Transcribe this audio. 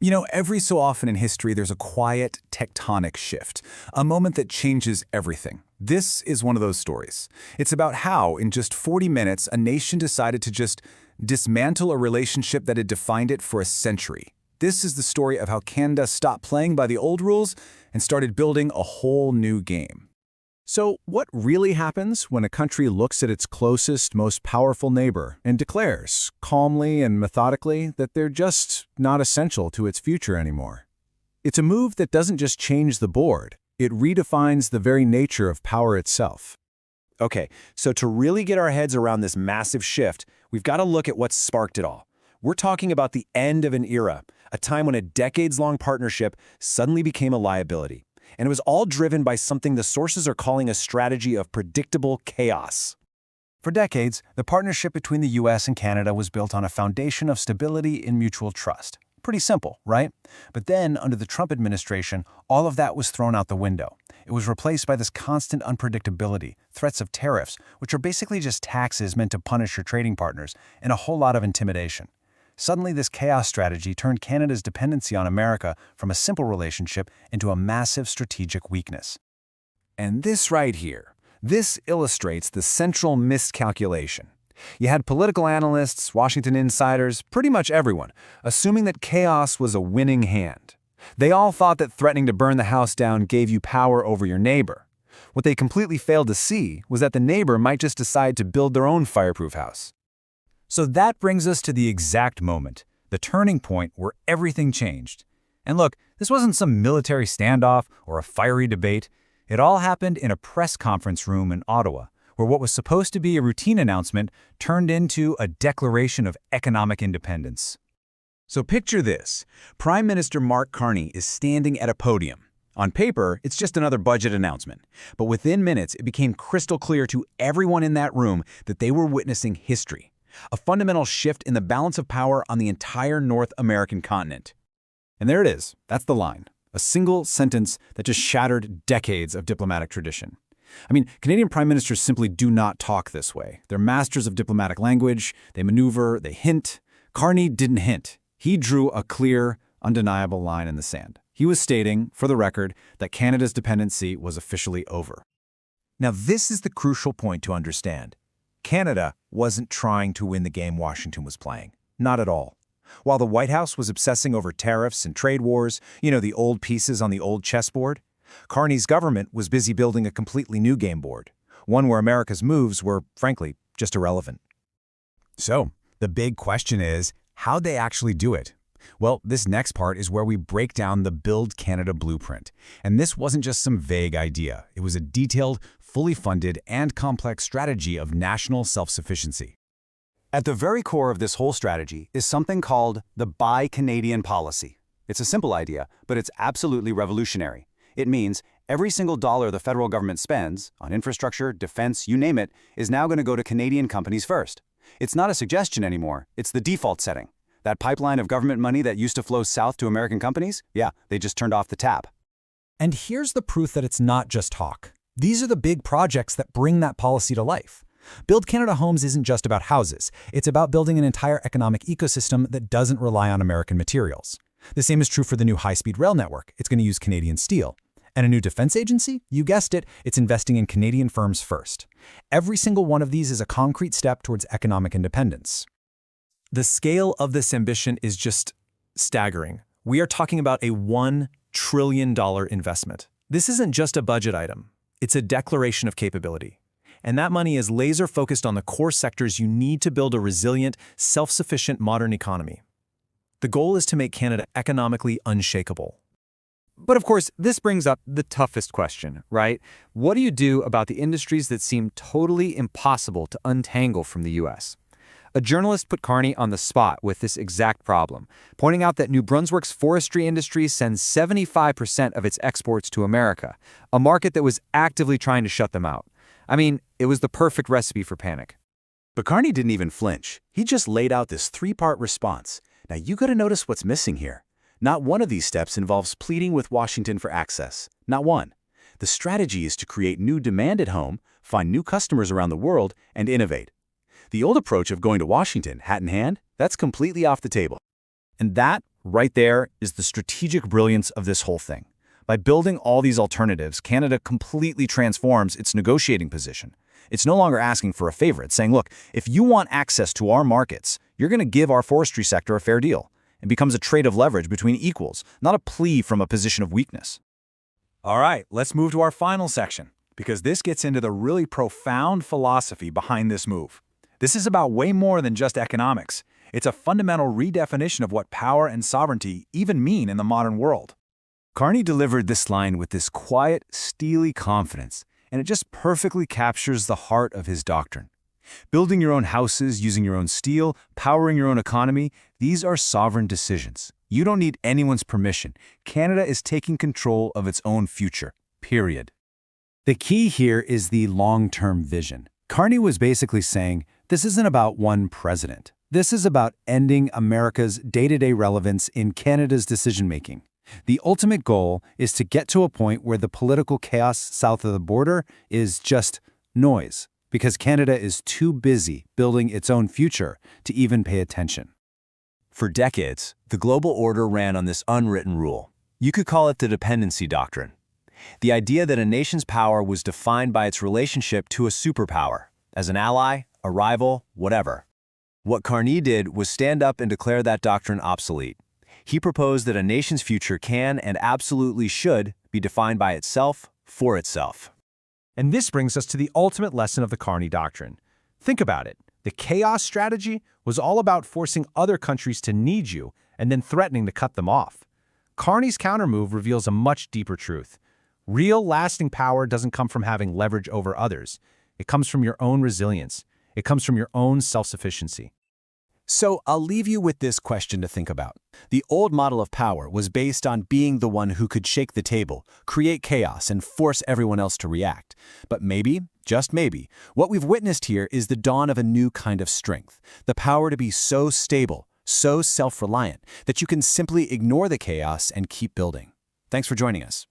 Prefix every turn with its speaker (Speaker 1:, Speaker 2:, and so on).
Speaker 1: You know, every so often in history, there's a quiet tectonic shift, a moment that changes everything. This is one of those stories. It's about how, in just 40 minutes, a nation decided to just dismantle a relationship that had defined it for a century. This is the story of how Canada stopped playing by the old rules and started building a whole new game.
Speaker 2: So what really happens when a country looks at its closest, most powerful neighbor and declares, calmly and methodically, that they're just not essential to its future anymore? It's a move that doesn't just change the board, it redefines the very nature of power itself.
Speaker 3: Okay, so to really get our heads around this massive shift, we've got to look at what sparked it all. We're talking about the end of an era, a time when a decades-long partnership suddenly became a liability. And it was all driven by something the sources are calling a strategy of predictable chaos.
Speaker 2: For decades, the partnership between the US and Canada was built on a foundation of stability and mutual trust. Pretty simple, right? But then, under the Trump administration, all of that was thrown out the window. It was replaced by this constant unpredictability, threats of tariffs, which are basically just taxes meant to punish your trading partners, and a whole lot of intimidation. Suddenly, this chaos strategy turned Canada's dependency on America from a simple relationship into a massive strategic weakness.
Speaker 1: And this right here, this illustrates the central miscalculation. You had political analysts, Washington insiders, pretty much everyone, assuming that chaos was a winning hand. They all thought that threatening to burn the house down gave you power over your neighbor. What they completely failed to see was that the neighbor might just decide to build their own fireproof house.
Speaker 4: So that brings us to the exact moment, the turning point where everything changed. And look, this wasn't some military standoff or a fiery debate. It all happened in a press conference room in Ottawa, where what was supposed to be a routine announcement turned into a declaration of economic independence.
Speaker 1: So picture this. Prime Minister Mark Carney is standing at a podium. On paper, it's just another budget announcement. But within minutes, it became crystal clear to everyone in that room that they were witnessing history. A fundamental shift in the balance of power on the entire North American continent. And there it is. That's the line. A single sentence that just shattered decades of diplomatic tradition. I mean, Canadian prime ministers simply do not talk this way. They're masters of diplomatic language. They maneuver, they hint. Carney didn't hint. He drew a clear, undeniable line in the sand. He was stating, for the record, that Canada's dependency was officially over.
Speaker 2: Now, this is the crucial point to understand. Canada wasn't trying to win the game Washington was playing. Not at all. While the White House was obsessing over tariffs and trade wars, the old pieces on the old chessboard, Carney's government was busy building a completely new game board, one where America's moves were, frankly, just irrelevant.
Speaker 4: So, the big question is, how'd they actually do it? Well, this next part is where we break down the Build Canada blueprint. And this wasn't just some vague idea. It was a detailed, fully funded, and complex strategy of national self-sufficiency.
Speaker 1: At the very core of this whole strategy is something called the Buy Canadian policy. It's a simple idea, but it's absolutely revolutionary. It means every single dollar the federal government spends on infrastructure, defense, you name it, is now going to go to Canadian companies first. It's not a suggestion anymore. It's the default setting. That pipeline of government money that used to flow south to American companies, yeah, they just turned off the tap.
Speaker 4: And here's the proof that it's not just talk. These are the big projects that bring that policy to life. Build Canada Homes isn't just about houses. It's about building an entire economic ecosystem that doesn't rely on American materials. The same is true for the new high-speed rail network. It's going to use Canadian steel. And a new defense agency? You guessed it, it's investing in Canadian firms first. Every single one of these is a concrete step towards economic independence.
Speaker 5: The scale of this ambition is just staggering. We are talking about a $1 trillion investment. This isn't just a budget item. It's a declaration of capability. And that money is laser-focused on the core sectors you need to build a resilient, self-sufficient modern economy. The goal is to make Canada economically unshakable. But of course, this brings up the toughest question, right? What do you do about the industries that seem totally impossible to untangle from the U.S.? A journalist put Carney on the spot with this exact problem, pointing out that New Brunswick's forestry industry sends 75% of its exports to America, a market that was actively trying to shut them out. I mean, it was the perfect recipe for panic.
Speaker 1: But Carney didn't even flinch. He just laid out this three-part response. Now you gotta notice what's missing here. Not one of these steps involves pleading with Washington for access. Not one. The strategy is to create new demand at home, find new customers around the world, and innovate. The old approach of going to Washington, hat in hand, that's completely off the table.
Speaker 2: And that
Speaker 1: Right there is the strategic brilliance of this whole thing. By building all these alternatives, Canada completely transforms its negotiating position. It's no longer asking for a favor. It's saying, look, if you want access to our markets, you're going to give our forestry sector a fair deal. It becomes a trade of leverage between equals, not a plea from a position of weakness.
Speaker 3: All right, let's move to our final section, because this gets into the really profound philosophy behind this move. This is about way more than just economics. It's a fundamental redefinition of what power and sovereignty even mean in the modern world.
Speaker 1: Carney delivered this line with this quiet, steely confidence, and it just perfectly captures the heart of his doctrine. Building your own houses, using your own steel, powering your own economy, these are sovereign decisions. You don't need anyone's permission. Canada is taking control of its own future, period.
Speaker 2: The key here is the long-term vision. Carney was basically saying, this isn't about one president. This is about ending America's day-to-day relevance in Canada's decision-making. The ultimate goal is to get to a point where the political chaos south of the border is just noise, because Canada is too busy building its own future to even pay attention.
Speaker 3: For decades, the global order ran on this unwritten rule. You could call it the dependency doctrine. The idea that a nation's power was defined by its relationship to a superpower, as an ally, a rival, whatever. What Carney did was stand up and declare that doctrine obsolete. He proposed that a nation's future can and absolutely should be defined by itself, for itself.
Speaker 5: And this brings us to the ultimate lesson of the Carney Doctrine. Think about it. The chaos strategy was all about forcing other countries to need you and then threatening to cut them off. Carney's countermove reveals a much deeper truth. Real, lasting power doesn't come from having leverage over others. It comes from your own resilience. It comes from your own self-sufficiency.
Speaker 1: So I'll leave you with this question to think about. The old model of power was based on being the one who could shake the table, create chaos, and force everyone else to react. But maybe, just maybe, what we've witnessed here is the dawn of a new kind of strength, the power to be so stable, so self-reliant, that you can simply ignore the chaos and keep building. Thanks for joining us.